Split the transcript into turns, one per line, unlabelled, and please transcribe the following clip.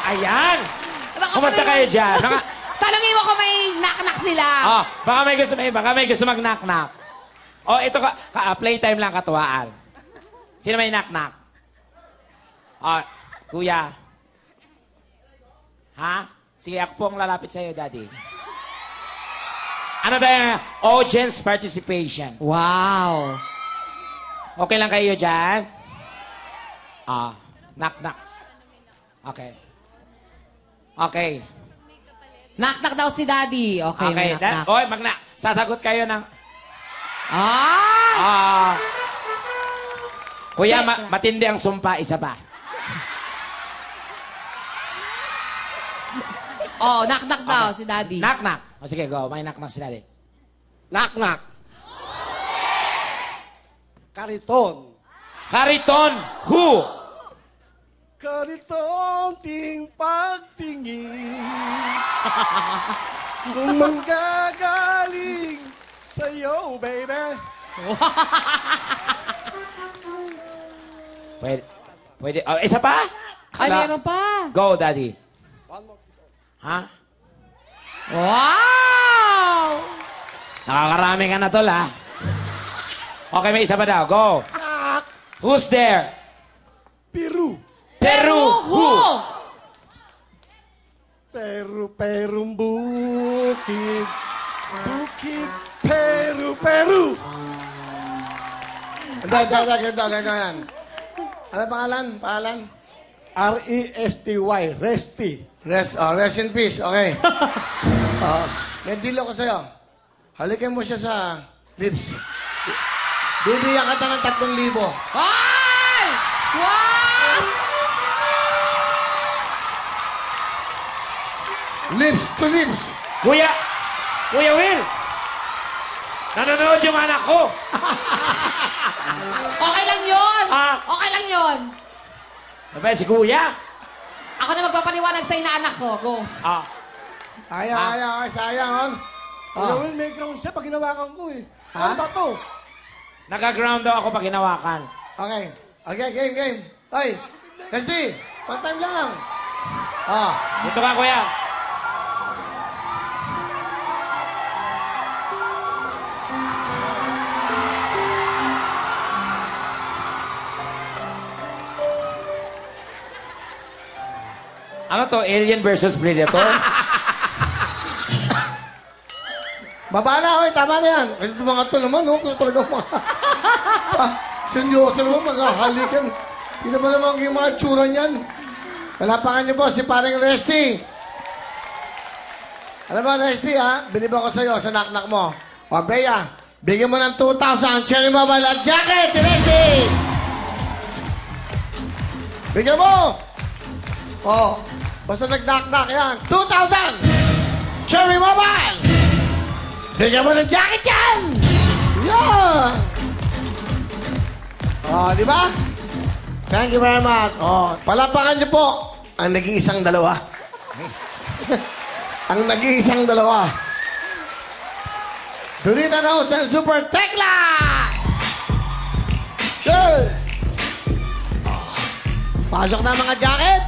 Ayan! Kumusta kayo dyan?
Talangin mo kung may knock-knock sila.
Oh, baka may gusto mag-knock-knock. Oh, ito playtime lang katuwaan. Sino may knock-knock? Oh, kuya. Ha? Sige, ako po ang lalapit sa'yo, Daddy. Ano tayo? Audience participation.
Wow.
Okay lang kayo dyan? Ah, knock-knock. Okay. Okay.
Knock-knock daw si Daddy. Okay,
Okay.
knock-knock.
Oy, sasagot kayo ng... Kuya, matindi ang sumpa. Isa pa.
Oh, knock-knock daw si Daddy.
Knock-knock. O sige, go. May knock-knock si Daddy.
Knock-knock. Kariton.
Kariton. Who?
Kariton ting pagtingin. Kung manggagaling sa'yo, baby.
Pwede. Oh, isa pa?
Ay, meron pa.
Go, Daddy.
One more piece.
Ha?
Wow!
Nakakarami ka na, tol, ha? Okay, may isa pa daw. Go.
Knock.
Who's there?
Peru.
Peru. Who?
Peru, bukid. Bukid, Peru. Ganito yan. Ano pangalan? R-E-S-T-Y. Resty.
Rest in peace. Okay. May deal ako sa'yo. Halikan mo siya sa lips. Bibigyan ka ng 3,000.
Ay! Wow!
Lips to lips.
Kuya Will. Nanonood yung anak ko.
Okay lang yun.
Ah.
Okay lang yun.
Diba si Kuya?
Ako na magpapaliwanag sa inaanak ko. Go.
Ah.
Sayang.
Kuya Will, may ground siya pag hinawakan ko eh. Ano ba to?
Naka-ground daw ako pag hinawakan.
Okay. Game. Ay, Leslie, one time lang.
Dito ka, Kuya. Ano to? Alien versus Predator?
Baba na, oy, tama na yan. Ito mga to naman, no? Kung talaga mga... Seryoso naman, mga halikan. Hindi naman naman yung mga tsura niyan. Palapakan niyo po si paring Resty. Alam mo, Resty, ha? Bilib ako sa'yo sa knock-knock mo. O, Bea, bigyan mo ng 2,000 Cherry Mobile at jacket, Resty! Bigyan mo! O, basta nag-knock-knock yan. 2,000 Cherry Mobile! Bigyan mo ng jacket yan! Yeah! Oh, di ba? Thank you very much. Oh, palapakan niyo po ang nag-iisang dalawa. Ang nag-iisang dalawa. Dulita na sa Super Tekla! Good! Pasok na mga jacket.